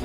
Hi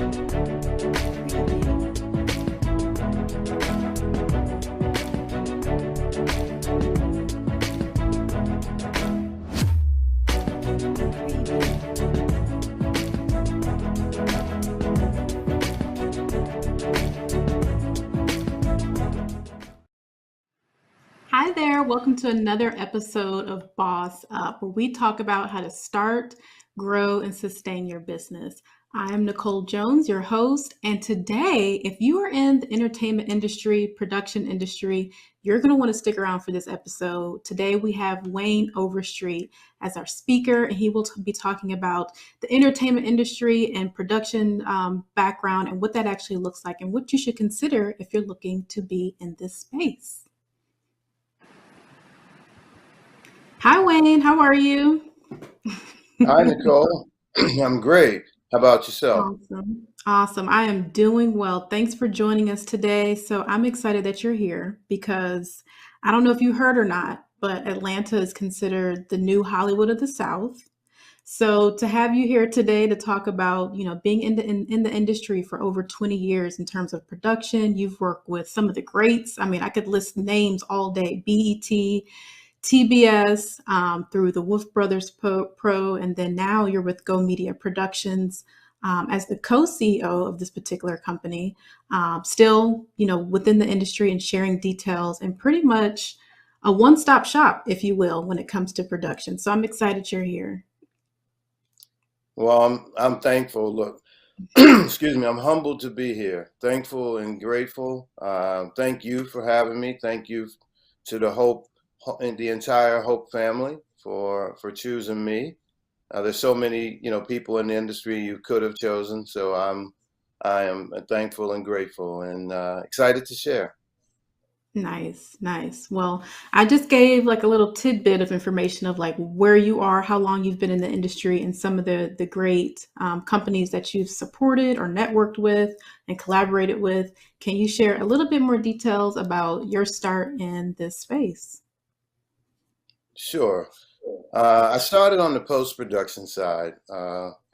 there, welcome to another episode of Boss Up, where we talk about how to start, grow, and sustain your business. I'm Nicole Jones, your host, and today, if you are in the entertainment industry, production industry, you're going to want to stick around for this episode. Today, we have Wayne Overstreet as our speaker, and he will be talking about the entertainment industry and production background and what that actually looks like and what you should consider if you're looking to be in this space. Hi, Wayne. How are you? Hi, Nicole. I'm great. How about yourself? Awesome. Awesome. I am doing well. Thanks for joining us today. So I'm excited that you're here because I don't know if you heard or not, but Atlanta is considered the new Hollywood of the South. So to have you here today to talk about, being in the industry for over 20 years in terms of production, you've worked with some of the greats. I mean, I could list names all day: BET, TBS, through the Wolf Brothers Pro, and then now you're with Go Media Productions as the co-CEO of this particular company. Still, within the industry and sharing details and pretty much a one-stop shop, if you will, when it comes to production. So I'm excited you're here. Well, I'm thankful. Look, excuse me. I'm humbled to be here. Thankful and grateful. Thank you for having me. Thank you to the entire Hope family for choosing me. There's so many people in the industry you could have chosen. So I am thankful and grateful and excited to share. Nice, nice. Well, I just gave like a little tidbit of information of like where you are, how long you've been in the industry, and some of the great companies that you've supported or networked with and collaborated with. Can you share a little bit more details about your start in this space? Sure. I started on the post-production side.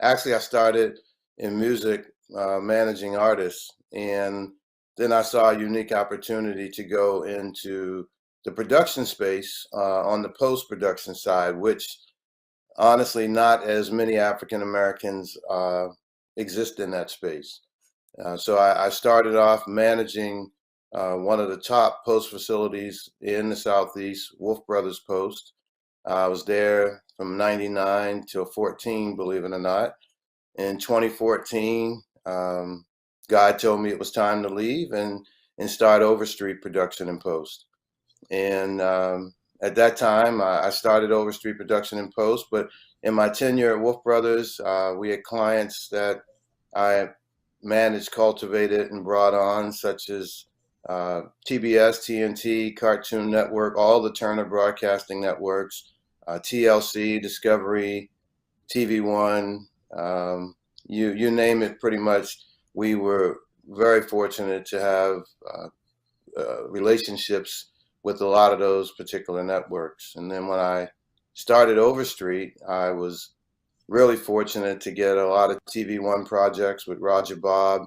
Actually, I started in music, managing artists, and then I saw a unique opportunity to go into the production space on the post-production side, which honestly, not as many African Americans exist in that space. So I started off managing one of the top post facilities in the Southeast, Wolf Brothers Post. I was there from 99 till 14, believe it or not. In 2014, God told me it was time to leave and start Overstreet Production and Post. And at that time, I started Overstreet Production and Post. But in my tenure at Wolf Brothers, we had clients that I managed, cultivated, and brought on, such as TBS, TNT, Cartoon Network, all the Turner Broadcasting Networks, TLC, Discovery, TV One, you name it. Pretty much, we were very fortunate to have relationships with a lot of those particular networks. And then when I started Overstreet, I was really fortunate to get a lot of TV One projects with Roger Bob.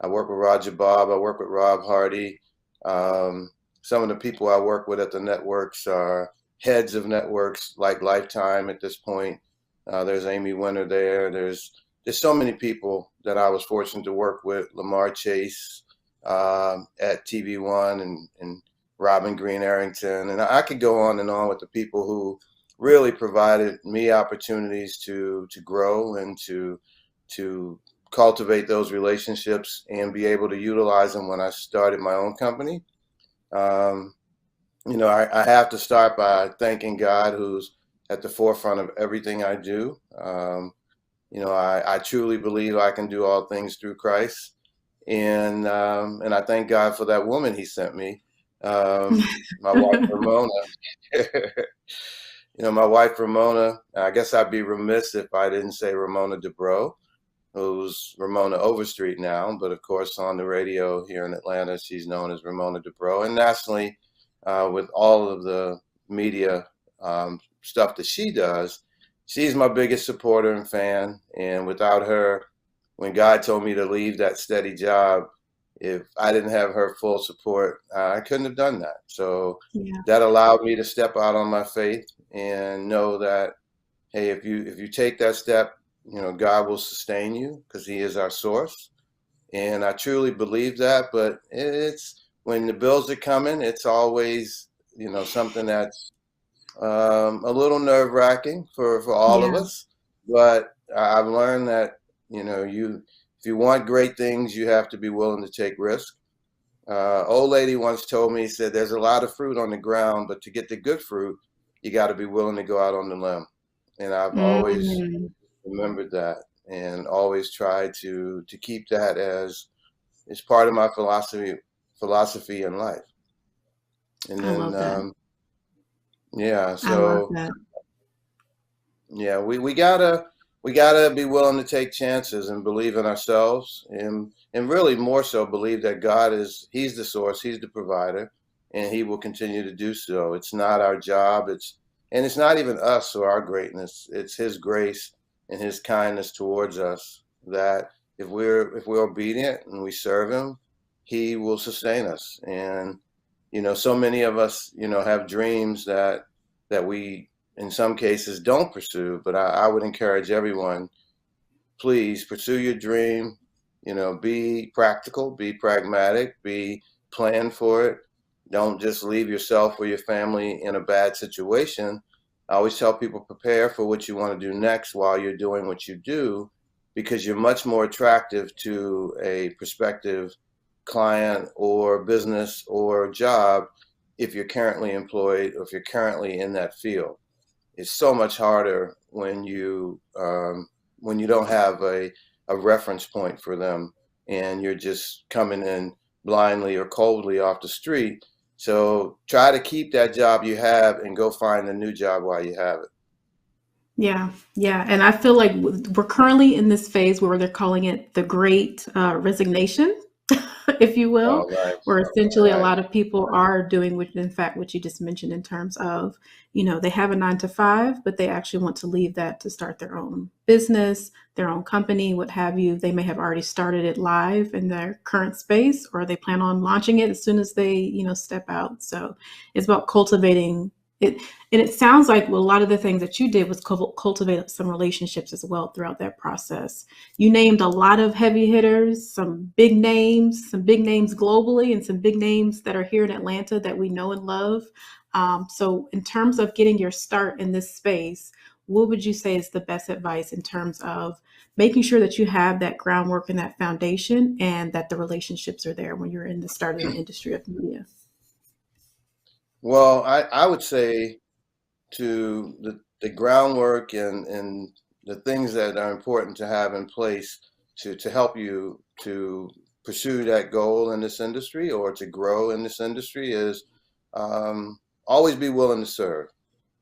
I work with Roger Bob. I work with Rob Hardy. Some of the people I work with at the networks are heads of networks like Lifetime at this point. There's Amy Winter there. There's so many people that I was fortunate to work with. Lamar Chase at TV One and Robin Green Arrington. And I could go on and on with the people who really provided me opportunities to grow and to cultivate those relationships and be able to utilize them when I started my own company. I have to start by thanking God, who's at the forefront of everything I do. I truly believe I can do all things through Christ, and I thank God for that woman He sent me, my wife Ramona. My wife Ramona. I guess I'd be remiss if I didn't say Ramona DeBro, who's Ramona Overstreet now, but of course on the radio here in Atlanta, she's known as Ramona DeBro, and nationally with all of the media stuff that she does. She's my biggest supporter and fan, and without her, when God told me to leave that steady job, if I didn't have her full support, I couldn't have done that. So Yeah. that allowed me to step out on my faith and know that, hey, if you take that step, God will sustain you because He is our source. And I truly believe that. But it's when the bills are coming, it's always something that's a little nerve wracking for all of Yeah. us. But I've learned that you if you want great things, you have to be willing to take risks. Old lady once told me, said, "There's a lot of fruit on the ground, but to get the good fruit, you got to be willing to go out on the limb." And I've always Mm, remembered that, and always tried to keep that as part of my philosophy in life. And I then love that. yeah, I love so that. yeah, we gotta be willing to take chances and believe in ourselves, and really more so believe that He's the source, He's the provider, and He will continue to do so. It's not our job, it's not even us or our greatness. It's His grace and His kindness towards us that if we're obedient and we serve Him, He will sustain us. And so many of us have dreams that we in some cases don't pursue. But I would encourage everyone, please pursue your dream. Be practical, be pragmatic, be plan for it. Don't just leave yourself or your family in a bad situation. I always tell people, prepare for what you want to do next while you're doing what you do, because you're much more attractive to a prospective client or business or job if you're currently employed or if you're currently in that field. It's so much harder when you don't have a reference point for them, and you're just coming in blindly or coldly off the street. So try to keep that job you have and go find a new job while you have it. Yeah, yeah, and I feel like we're currently in this phase where they're calling it the Great Resignation, if you will, Oh, nice. where essentially a Nice. lot of people are doing what, in fact, what you just mentioned in terms of, they have a 9 to 5, but they actually want to leave that to start their own business, their own company, what have you. They may have already started it live in their current space, or they plan on launching it as soon as they, step out. So it's about cultivating it. And it sounds like, well, a lot of the things that you did was cultivate some relationships as well throughout that process. You named a lot of heavy hitters, some big names globally, and some big names that are here in Atlanta that we know and love. So, in terms of getting your start in this space, what would you say is the best advice in terms of making sure that you have that groundwork and that foundation, and that the relationships are there when you're in the start of the industry of media? Well, I would say to the groundwork and the things that are important to have in place to help you to pursue that goal in this industry or to grow in this industry is always be willing to serve.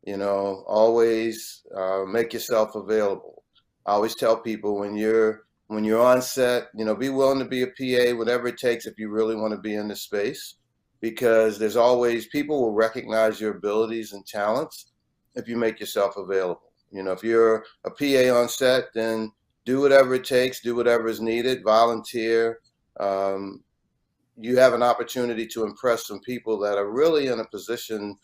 Always make yourself available. I always tell people when you're on set, be willing to be a PA, whatever it takes if you really want to be in this space, because there's always people will recognize your abilities and talents if you make yourself available. If you're a PA on set, then do whatever it takes, do whatever is needed, volunteer. Um, you have an opportunity to impress some people that are really in a position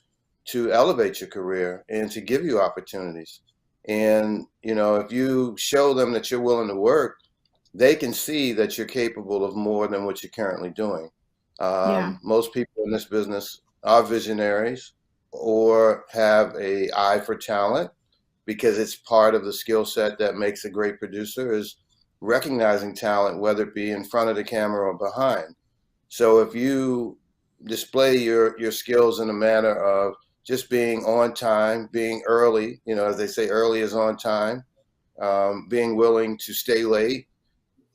to elevate your career and to give you opportunities. And, if you show them that you're willing to work, they can see that you're capable of more than what you're currently doing. Yeah, Most people in this business are visionaries or have a eye for talent, because it's part of the skill set that makes a great producer is recognizing talent, whether it be in front of the camera or behind. So if you display your skills in a manner of just being on time, being early, as they say, early is on time, being willing to stay late,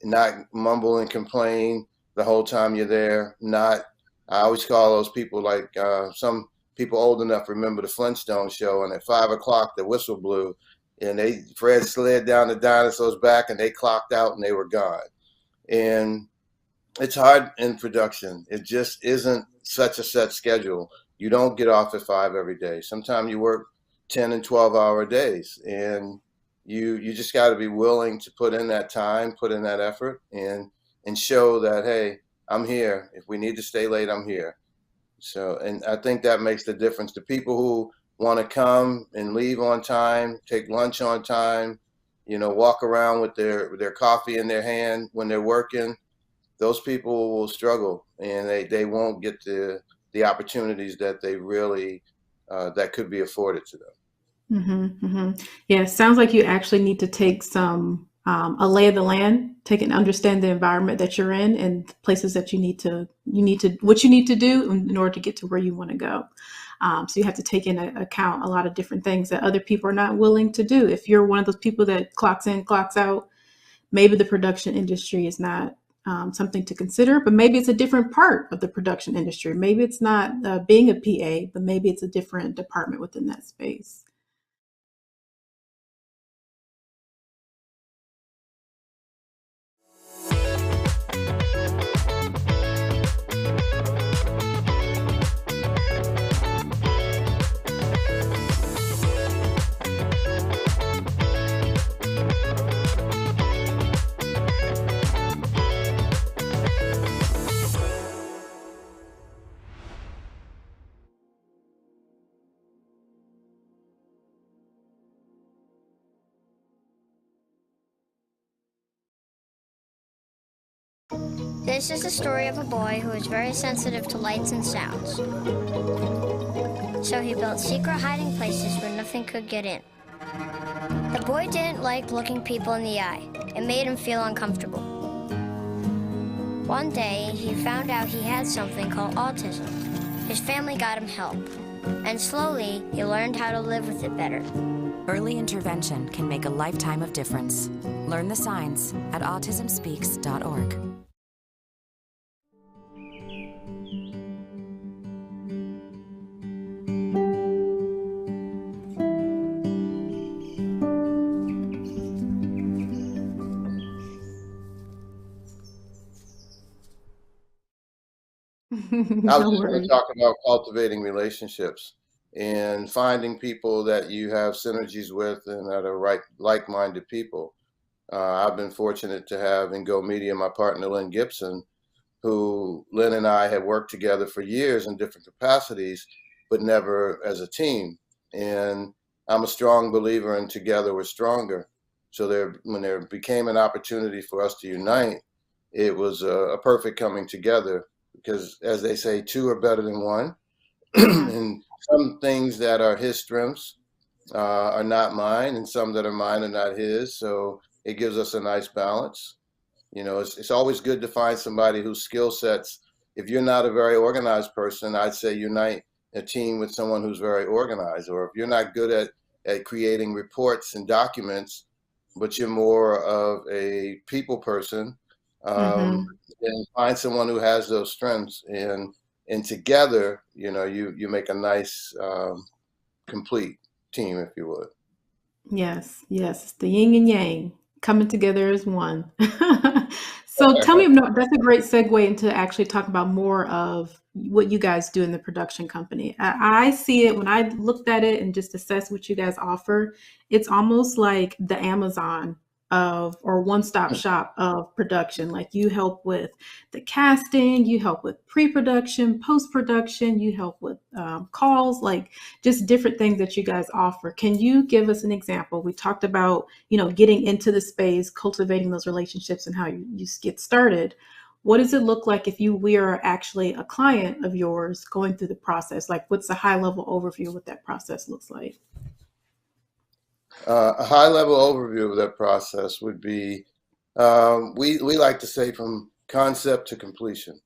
not mumble and complain the whole time you're there. Not, I always call those people like some people old enough remember the Flintstone show, and at 5 o'clock the whistle blew, and Fred slid down the dinosaur's back, and they clocked out and they were gone. And it's hard in production. It just isn't such a set schedule. You don't get off at 5 every day. Sometimes you work 10 and 12-hour days, and You just got to be willing to put in that time, put in that effort, and show that, hey, I'm here. If we need to stay late, I'm here. So, and I think that makes the difference. The people who want to come and leave on time, take lunch on time, walk around with their coffee in their hand when they're working, those people will struggle, and they won't get the opportunities that they really that could be afforded to them. Yeah, sounds like you actually need to take some a lay of the land, take and understand the environment that you're in and places that what you need to do in order to get to where you want to go. So you have to take into account a lot of different things that other people are not willing to do. If you're one of those people that clocks in, clocks out, maybe the production industry is not something to consider, but maybe it's a different part of the production industry. Maybe it's not being a PA, but maybe it's a different department within that space. This is the story of a boy who is very sensitive to lights and sounds. So he built secret hiding places where nothing could get in. The boy didn't like looking people in the eye. It made him feel uncomfortable. One day, he found out he had something called autism. His family got him help, and slowly, he learned how to live with it better. Early intervention can make a lifetime of difference. Learn the signs at autismspeaks.org. I was No just going to worries. talk about cultivating relationships and finding people that you have synergies with and that are like-minded people. I've been fortunate to have in Go Media my partner Lynn Gibson, who Lynn and I had worked together for years in different capacities, but never as a team. And I'm a strong believer in together we're stronger. So when there became an opportunity for us to unite, it was a perfect coming together because, as they say, two are better than one. Yeah. And some things that are his strengths are not mine, and some that are mine are not his. So it gives us a nice balance. It's always good to find somebody whose skill sets, if you're not a very organized person, I'd say unite a team with someone who's very organized. Or if you're not good at creating reports and documents, but you're more of a people person, Hmm. then find someone who has those strengths. And together, you make a nice, complete team, if you would. Yes, yes, the yin and yang coming together as one. So tell me, no, that's a great segue into actually talking about more of what you guys do in the production company. I see it when I looked at it and just assess what you guys offer. It's almost like the Amazon of or one-stop shop of production. Like you help with the casting, you help with pre-production, post-production, you help with calls, like just different things that you guys offer. Can you give us an example? We talked about, getting into the space, cultivating those relationships and how you get started. What does it look like if we are actually a client of yours going through the process? Like what's the high level overview of what that process looks like? A high level overview of that process would be we like to say from concept to completion.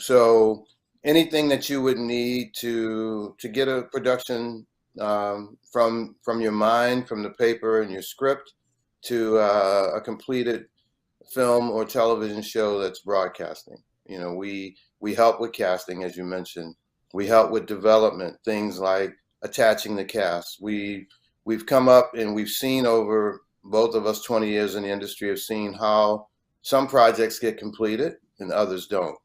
So anything that you would need to get a production from your mind, from the paper and your script to a completed film or television show that's broadcasting. We help with casting, as you mentioned. We help with development, things like attaching the cast. We've come up and we've seen over both of us 20 years in the industry have seen how some projects get completed and others don't.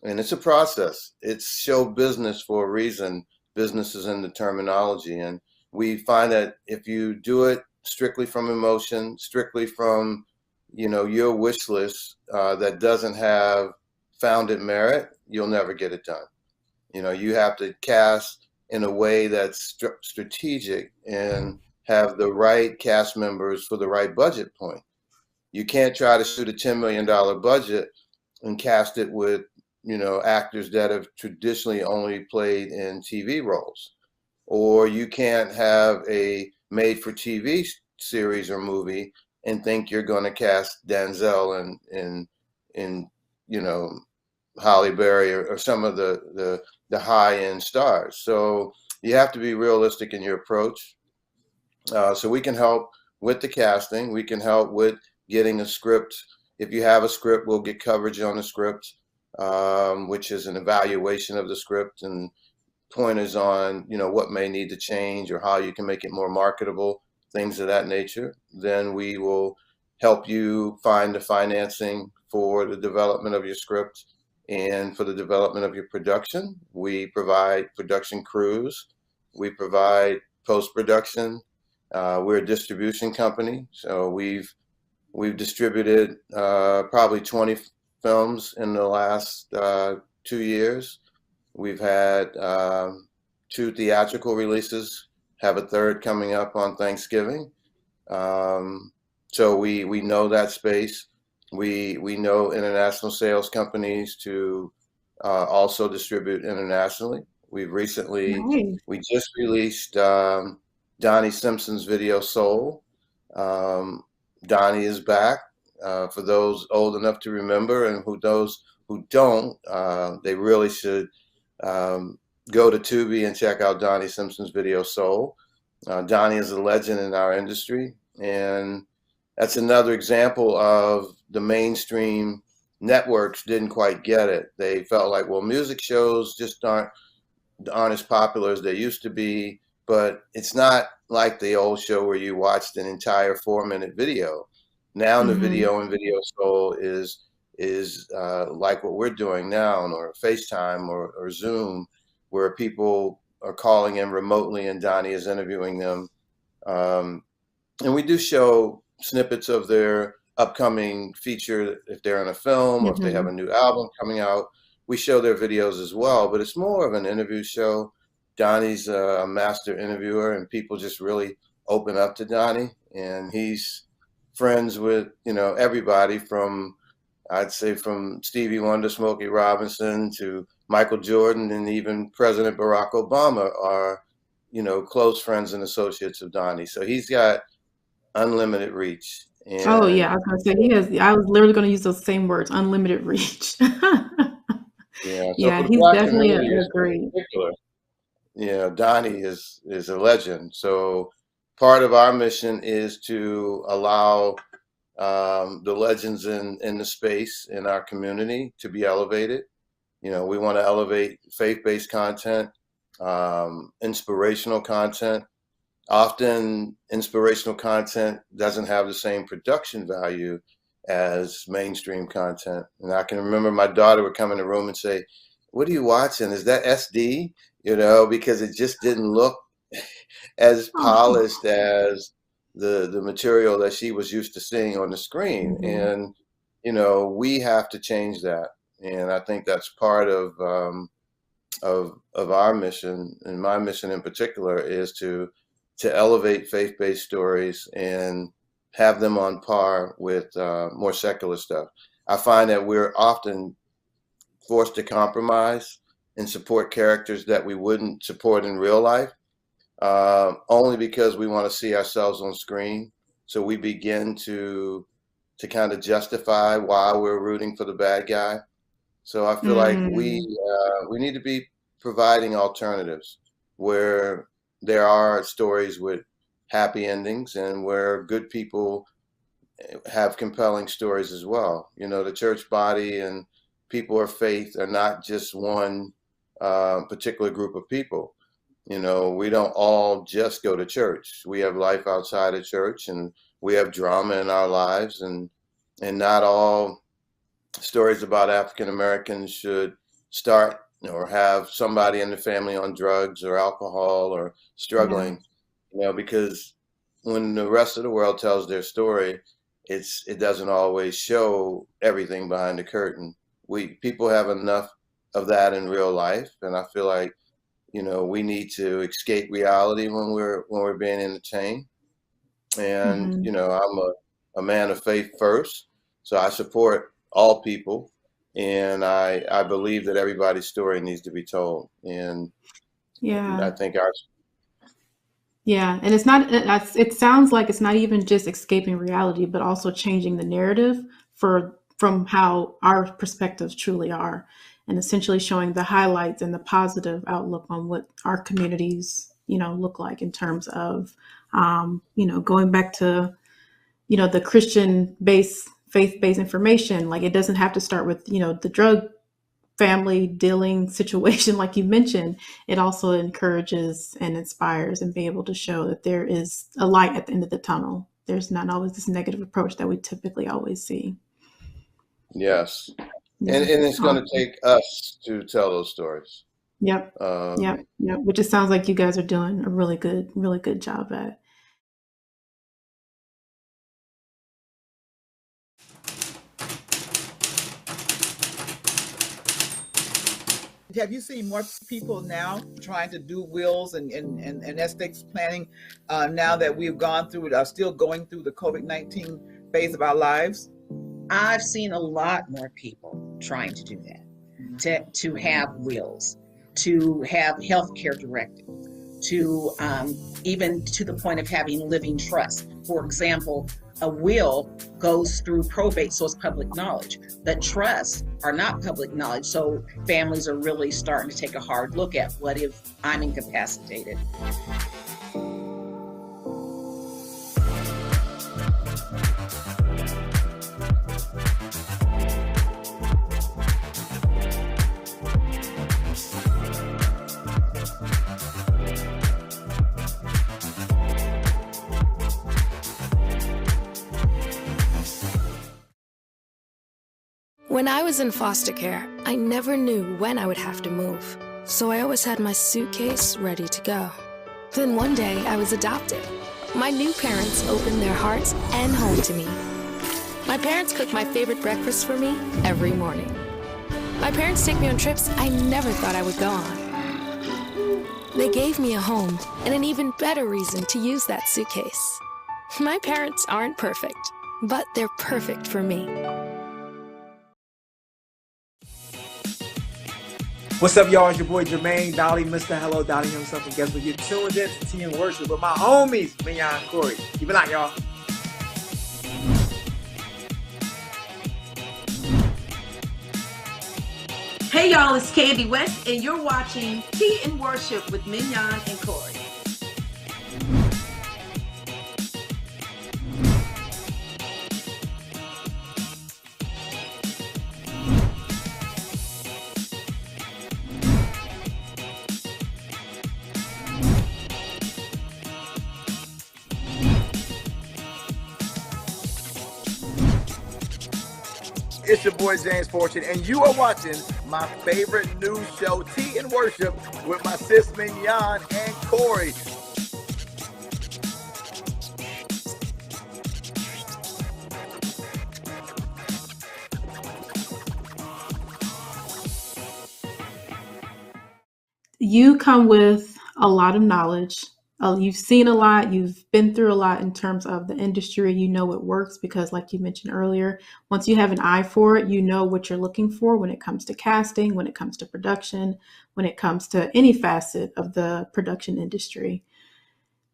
And it's a process. It's show business for a reason. Business is in the terminology. And we find that if you do it strictly from emotion, strictly from, your wish list, that doesn't have founded merit, you'll never get it done. You have to cast in a way that's strategic and have the right cast members for the right budget point. You can't try to shoot a $10 million budget and cast it with, actors that have traditionally only played in TV roles. Or you can't have a made for TV series or movie and think you're going to cast Denzel in Holly Berry or some of the high end stars. So you have to be realistic in your approach. So we can help with the casting. We can help with getting a script. If you have a script, we'll get coverage on the script, which is an evaluation of the script and pointers on, what may need to change or how you can make it more marketable, things of that nature. Then we will help you find the financing for the development of your script and for the development of your production. We provide production crews. We provide post-production. We're a distribution company, so we've distributed probably 20 films in the last 2 years. We've had 2 theatrical releases, have a third coming up on Thanksgiving. So we know that space. We know international sales companies to also distribute internationally. Nice. We just released Donnie Simpson's video Soul. Donnie is back. For those old enough to remember, and those who don't, they really should go to Tubi and check out Donnie Simpson's video Soul. Donnie is a legend in our industry, and that's another example of the mainstream networks didn't quite get it. They felt like, well, music shows just aren't as popular as they used to be, but it's not like the old show where you watched an entire 4-minute video. Now the Hmm. video and video soul is like what we're doing now, or FaceTime or Zoom, where people are calling in remotely and Donnie is interviewing them. And we do show snippets of their upcoming feature if they're in a film or if they have a Hmm. new album coming out. We show their videos as well, but it's more of an interview show. Donnie's a master interviewer, and people just really open up to Donnie, and he's friends with everybody from, I'd say, from Stevie Wonder, Smokey Robinson to Michael Jordan, and even President Barack Obama are close friends and associates of Donnie. So he's got unlimited reach, Oh yeah, I and was gonna say he has. I was literally gonna use those same words, unlimited reach. yeah. So Yeah, for the he's Black definitely community a great. in particular, Donnie is a legend. So part of our mission is to allow the legends in the space in our community to be elevated. We want to elevate faith-based content, inspirational content. Often inspirational content doesn't have the same production value as mainstream content. And I can remember my daughter would come in the room and say, "What are you watching? Is that SD?" Because it just didn't look as Oh. polished as the material that she was used to seeing on the screen. Mhm. And we have to change that. And I think that's part of our mission, and my mission in particular, is to elevate faith-based stories and have them on par with more secular stuff. I find that we're often forced to compromise and support characters that we wouldn't support in real life, only because we want to see ourselves on screen. So we begin to kind of justify why we're rooting for the bad guy. So I feel like Mm. we need to be providing alternatives where there are stories with happy endings and where good people have compelling stories as well. The church body and people of faith are not just one particular group of people. We don't all just go to church. We have life outside of church, and we have drama in our lives, and not all stories about African Americans should start or have somebody in the family on drugs or alcohol or Yeah. struggling, because when the rest of the world tells their story, it doesn't always show everything behind the curtain. People have enough of that in real life, and I feel like, we need to escape reality when we're being entertained. And Hmm. I'm a man of faith first, so I support all people, and I believe that everybody's story needs to be told. And I Yeah. think our Yeah, and it's not, it sounds like it's not even just escaping reality, but also changing the narrative from how our perspectives truly are, and essentially showing the highlights and the positive outlook on what our communities, look like in terms of, going back to, the Christian based, faith based information. Like, it doesn't have to start with, the drug family dealing situation like you mentioned. It also encourages and inspires and be able to show that there is a light at the end of the tunnel. There's not always this negative approach that we typically always see. yes, and Yeah, and that's it's going to awesome. take us to tell those stories. Yep. Yep. Um, Yep. Which it sounds like you guys are doing a really good job at. Have you seen more people now trying to do wills and estate planning now that we've gone through it, are still going through the COVID-19 phase of our lives? I've seen a lot more people trying to do that, to have wills, to have healthcare directives, to even to the point of having living trust. For example, a will goes through probate, so it's public knowledge. The trusts are not public knowledge, so families are really starting to take a hard look at what if I'm incapacitated. When I was in foster care, I never knew when I would have to move, so I always had my suitcase ready to go. Then one day, I was adopted. My new parents opened their hearts and home to me. My parents cook my favorite breakfast for me every morning. My parents take me on trips I never thought I would go on. They gave me a home and an even better reason to use that suitcase. My parents aren't perfect, but they're perfect for me. What's up, y'all? It's your boy Jermaine Dolly, Mr. Hello Dolly himself, and guess what? You're tuned in to Tea and Worship with my homies, Mignon and Corey. Keep it out, y'all. Hey y'all, it's Candy West, and you're watching Tea and Worship with Mignon and Corey. It's your boy James Fortune, and you are watching my favorite news show, Tea and Worship, with my sis Mignon and Corey. You come with a lot of knowledge. You've seen a lot, you've been through a lot in terms of the industry. You know it works because, like you mentioned earlier, once you have an eye for it, you know what you're looking for when it comes to casting, when it comes to production, when it comes to any facet of the production industry.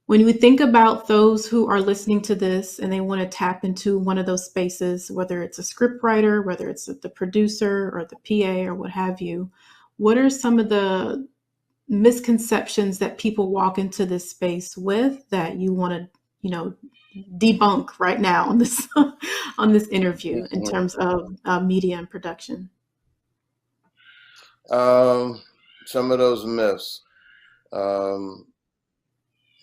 When we think about those who are listening to this and they want to tap into one of those spaces, whether it's a script writer, whether it's the producer or the PA or what have you, what are some of the misconceptions that people walk into this space with that you want to, debunk right now on this on this interview in terms of media and production? some of those myths. Um,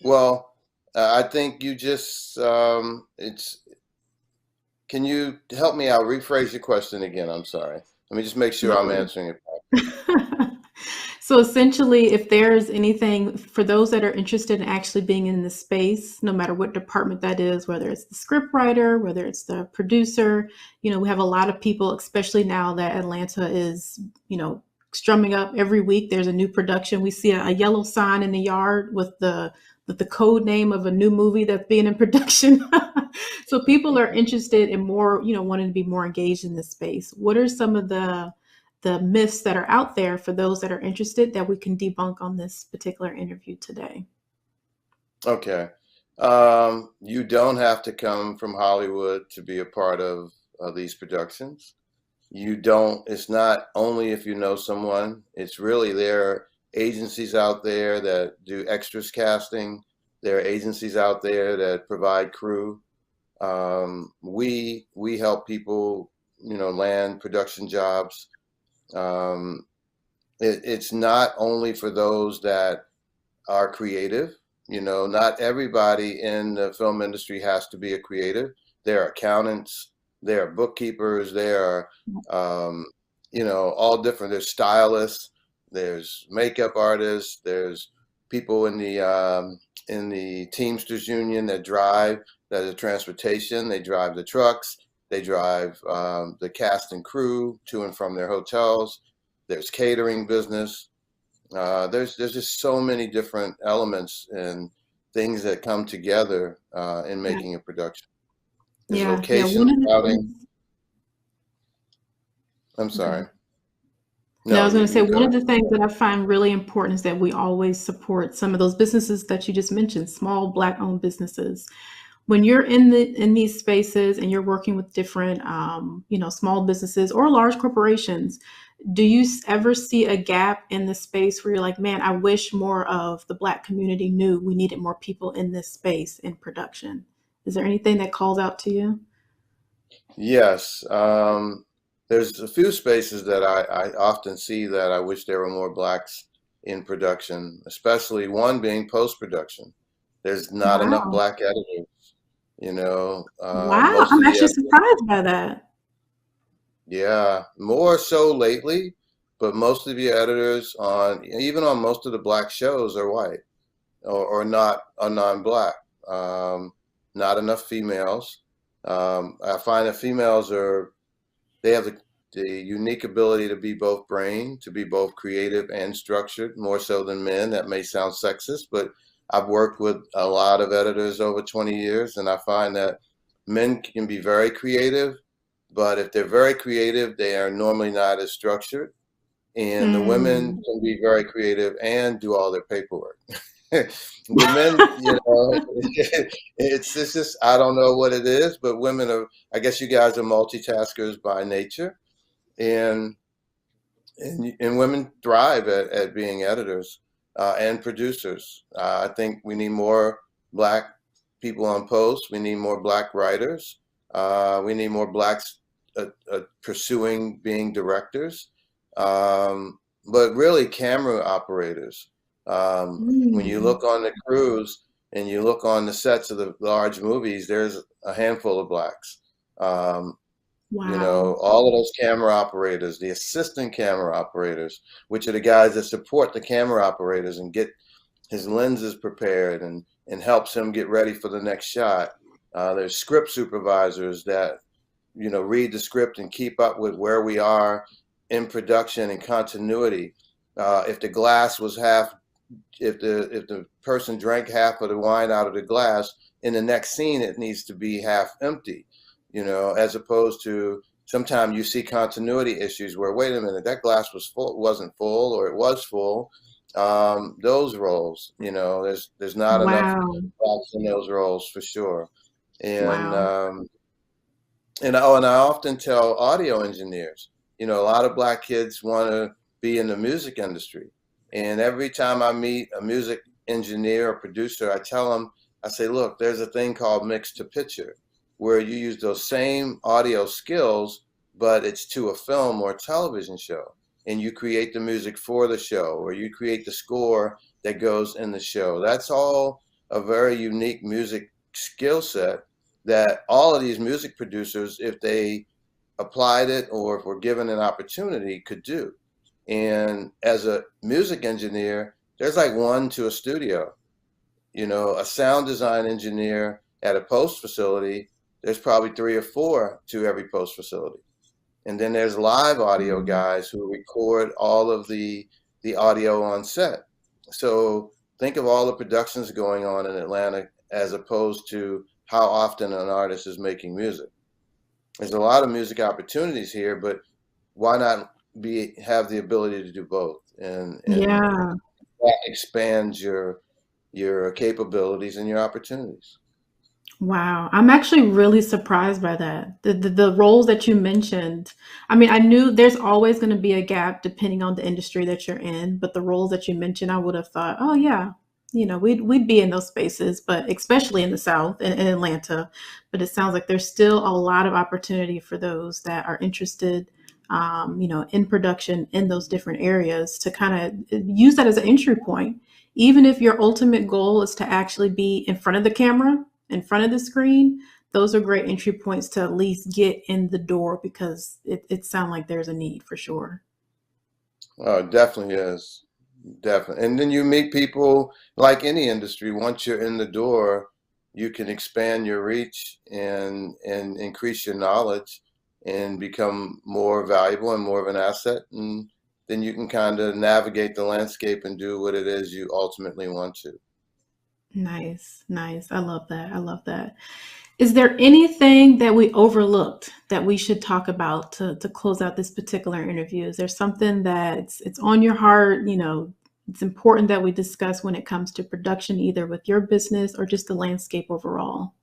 well, I think you just it's. Can you help me out? Rephrase your question again. I'm sorry. Let me just make sure No I'm worries. answering it. So essentially, if there's anything for those that are interested in actually being in this space, no matter what department that is, whether it's the script writer, whether it's the producer, we have a lot of people, especially now that Atlanta is, strumming up every week. There's a new production. We see a yellow sign in the yard with the code name of a new movie that's being in production. So people are interested in more, wanting to be more engaged in this space. What are some of the myths that are out there for those that are interested that we can debunk on this particular interview today? Okay. You don't have to come from Hollywood to be a part of these productions. It's not only if you know someone, it's really there are agencies out there that do extras casting. There are agencies out there that provide crew. We help people, land production jobs. Um, it's not only for those that are creative. Not everybody in the film industry has to be a creative. There are accountants, there are bookkeepers, there are, all different. There's stylists, there's makeup artists, there's people in the Teamsters Union that is transportation. They drive the trucks, they drive the cast and crew to and from their hotels. There's catering business. There's just so many different elements and things that come together in Yeah, making a production. There's yeah, yeah. One location of the scouting. things. I'm Okay. sorry. Now, I No, was going to say you one of go. the things that I find really important is that we always support some of those businesses that you just mentioned, small Black-owned businesses. When you're in these spaces and you're working with different, small businesses or large corporations, do you ever see a gap in the space where you're like, man, I wish more of the Black community knew we needed more people in this space in production? Is there anything that calls out to you? Yes. There's a few spaces that I often see that I wish there were more Blacks in production, especially one being post-production. There's not enough Wow. Black editors. Wow. Most I'm of the actually editors. surprised by that. Yeah, more so lately, but most of the editors even on most of the Black shows are white or not are non-Black. Um, Not enough females. I find that they have the unique ability to be both brain, to be both creative and structured, more so than men. That may sound sexist, but I've worked with a lot of editors over 20 years, and I find that men can be very creative, but if they're very creative, they are normally not as structured. And the women Mm, can be very creative and do all their paperwork. The men, it's just, I don't know what it is, but women are, I guess you guys are multitaskers by nature. And and women thrive at being editors and producers. I think we need more Black people on post. We need more Black writers. We need more Blacks pursuing being directors. But really, camera operators. When you mm. look on the crews and you look on the sets of the large movies, there's a handful of Blacks. Um, Wow. all of those camera operators, the assistant camera operators, which are the guys that support the camera operators and get his lenses prepared and helps him get ready for the next shot. There's script supervisors that, read the script and keep up with where we are in production and continuity. If the glass was half if the person drank half of the wine out of the glass, in the next scene it needs to be half empty, as opposed to sometimes you see continuity issues where, wait a minute, that glass wasn't full, or it was full. Those roles, there's not enough Wow. Blacks in those roles for sure. And Wow. and I often tell audio engineers, a lot of Black kids want to be in the music industry. And every time I meet a music engineer or producer, I tell them, I say, look, there's a thing called mix to picture, where you use those same audio skills, but it's to a film or television show. And you create the music for the show, or you create the score that goes in the show. That's all a very unique music skill set that all of these music producers, if they applied it or if were given an opportunity, could do. And as a music engineer, there's like one to a studio. A sound design engineer at a post facility, there's probably 3 or 4 to every post facility. And then there's live audio guys who record all of the audio on set. So think of all the productions going on in Atlanta as opposed to how often an artist is making music. There's a lot of music opportunities here, but why not have the ability to do both and Yeah. that expands your capabilities and your opportunities. Wow. I'm actually really surprised by that. The roles that you mentioned, I mean, I knew there's always going to be a gap depending on the industry that you're in, but the roles that you mentioned, I would have thought, oh yeah, we'd be in those spaces, but especially in the South and in Atlanta. But it sounds like there's still a lot of opportunity for those that are interested, in production in those different areas to kind of use that as an entry point. Even if your ultimate goal is to actually be in front of the camera, in front of the screen, those are great entry points to at least get in the door because it sounds like there's a need for sure. Oh, it definitely is. Definitely. And then you meet people like any industry. Once you're in the door, you can expand your reach and increase your knowledge and become more valuable and more of an asset. And then you can kind of navigate the landscape and do what it is you ultimately want to. Nice, nice. I love that. I love that. Is there anything that we overlooked that we should talk about to close out this particular interview? Is there something that it's on your heart, it's important that we discuss when it comes to production, either with your business or just the landscape overall?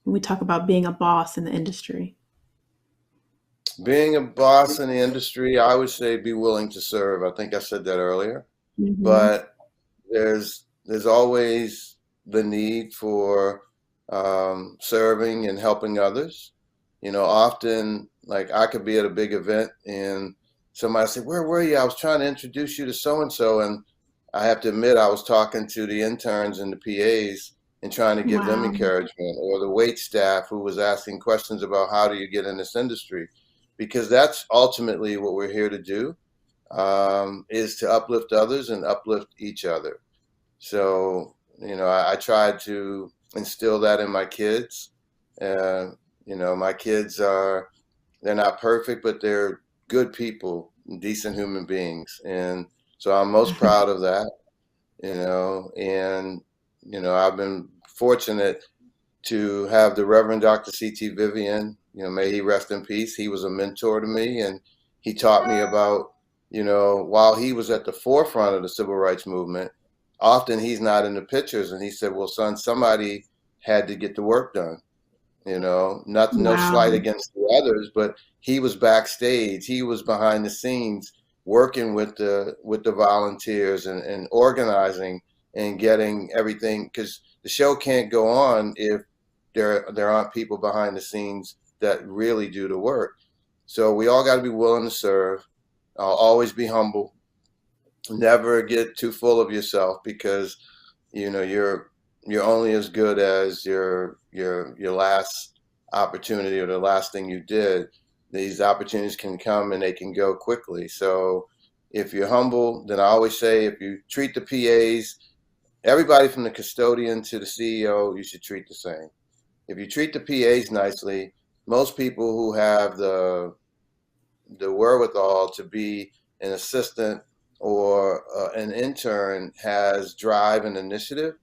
When we talk about being a boss in the industry. Being a boss in the industry, I would say be willing to serve. I think I said that earlier, Mhm. but there's always the need for serving and helping others. Often like I could be at a big event and somebody say, "Where were you? I was trying to introduce you to so and so," and I have to admit I was talking to the interns and the PAs and trying to give them Wow. encouragement, or the wait staff who was asking questions about how do you get in this industry, because that's ultimately what we're here to do, is to uplift others and uplift each other. So, I tried to instill that in my kids. Uh, my kids they're not perfect, but they're good people, decent human beings. And so I'm most proud of that, and, I've been fortunate to have the Reverend Dr. C.T. Vivian, may he rest in peace. He was a mentor to me, and he taught me about, while he was at the forefront of the civil rights movement, often he's not in the pictures. And he said, well, son, somebody had to get the work done. No slight Wow. against the others, but he was backstage. He was behind the scenes working with the volunteers and organizing and getting everything, because the show can't go on if there aren't people behind the scenes that really do the work. So we all got to be willing to serve. Always be humble. Never get too full of yourself, because you're only as good as your last opportunity or the last thing you did. These opportunities can come and they can go quickly. So if you're humble, then I always say, if you treat the PAs, everybody from the custodian to the CEO, you should treat the same. If you treat the PAs nicely, most people who have the wherewithal to be an assistant or an intern has drive and initiative,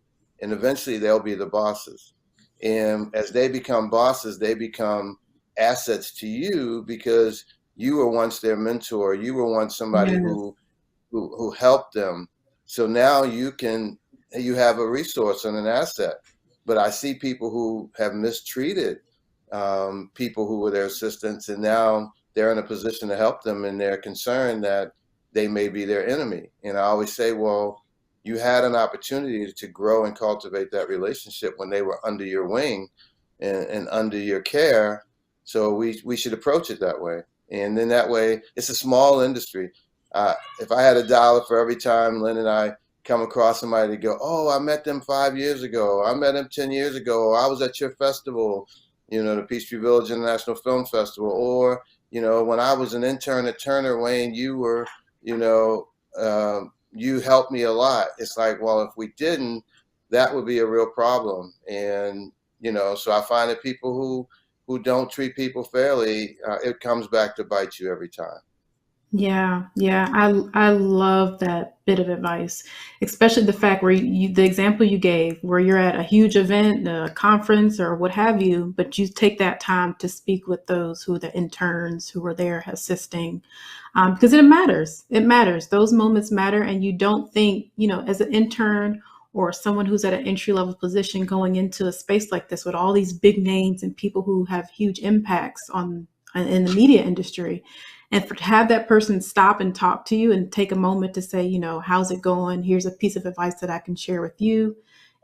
and eventually they'll be the bosses. And as they become bosses, they become assets to you, because you were once their mentor. You were once somebody Yes. who helped them. So now you have a resource and an asset. But I see people who have mistreated people who were their assistants, and now they're in a position to help them, and they're concerned that they may be their enemy. And I always say, well, you had an opportunity to grow and cultivate that relationship when they were under your wing and under your care. So we should approach it that way. And then that way, it's a small industry. If I had $1 for every time Lynn and I come across somebody to go, oh, I met them 5 years ago. I met them 10 years ago. I was at your festival, the Peachtree Village International Film Festival. Or, when I was an intern at Turner, Wayne, you were you know, you helped me a lot. It's like, well, if we didn't, that would be a real problem. And, you know, so I find that people who don't treat people fairly, it comes back to bite you every time. Yeah, yeah, I love that bit of advice, especially the fact where the example you gave, where you're at a huge event, a conference, or what have you, but you take that time to speak with those who are the interns who are there assisting, because it matters. It matters. Those moments matter, and you don't think, you know, as an intern or someone who's at an entry level position going into a space like this with all these big names and people who have huge impacts on in the media industry. And to have that person stop and talk to you and take a moment to say, you know, how's it going? Here's a piece of advice that I can share with you.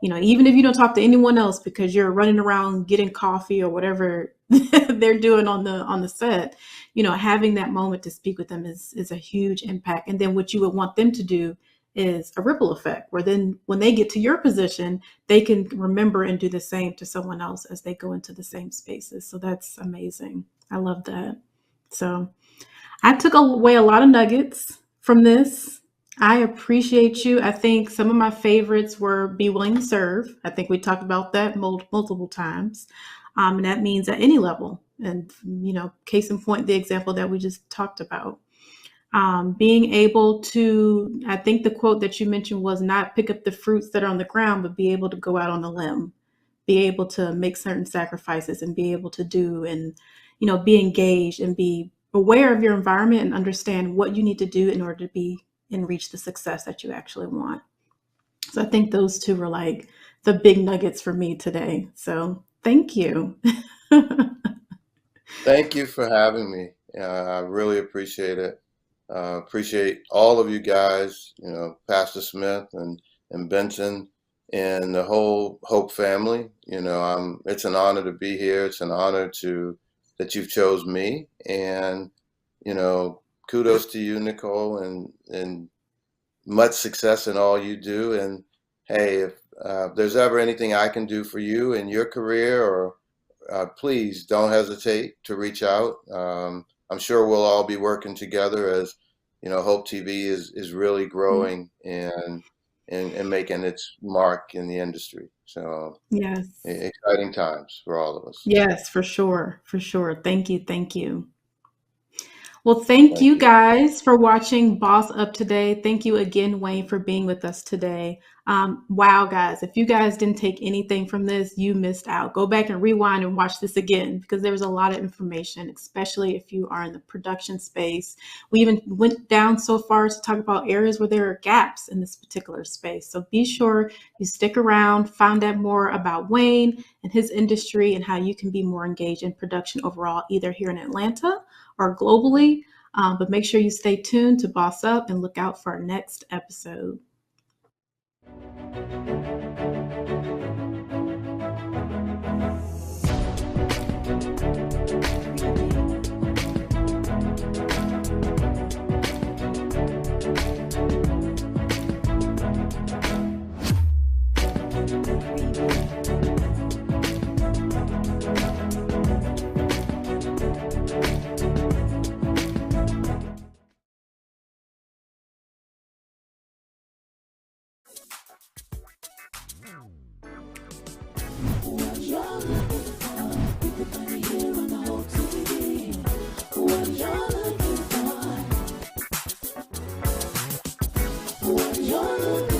You know, even if you don't talk to anyone else because you're running around getting coffee or whatever they're doing on the set, you know, having that moment to speak with them is a huge impact. And then what you would want them to do is a ripple effect, where then when they get to your position, they can remember and do the same to someone else as they go into the same spaces. So that's amazing. I love that. So I took away a lot of nuggets from this. I appreciate you. I think some of my favorites were be willing to serve. I think we talked about that multiple times. And that means at any level. And, you know, case in point, the example that we just talked about. Being able to, I think the quote that you mentioned was not pick up the fruits that are on the ground, but be able to go out on the limb, be able to make certain sacrifices and be able to do and, you know, be engaged and be aware of your environment and understand what you need to do in order to be and reach the success that you actually want. So I think those two were like the big nuggets for me today. So thank you. Thank you for having me. I really appreciate it. Appreciate all of you guys, you know, Pastor Smith and Benson and the whole Hope family. You know, it's an honor to be here. It's an honor that you've chose me. And, you know, kudos to you, Nicole, and much success in all you do. And hey, if there's ever anything I can do for you in your career, or please don't hesitate to reach out. I'm sure we'll all be working together as, you know, Hope TV is really growing and making its mark in the industry. So Yes. exciting times for all of us. Yes, for sure. For sure. Thank you. Thank you. Well, thank Thank you you. guys for watching Boss Up today. Thank you again, Wayne, for being with us today. Wow, guys, if you guys didn't take anything from this, you missed out. Go back and rewind and watch this again because there was a lot of information, especially if you are in the production space. We even went down so far as to talk about areas where there are gaps in this particular space. So be sure you stick around, find out more about Wayne and his industry and how you can be more engaged in production overall, either here in Atlanta or globally. But make sure you stay tuned to Boss Up and look out for our next episode. What you're looking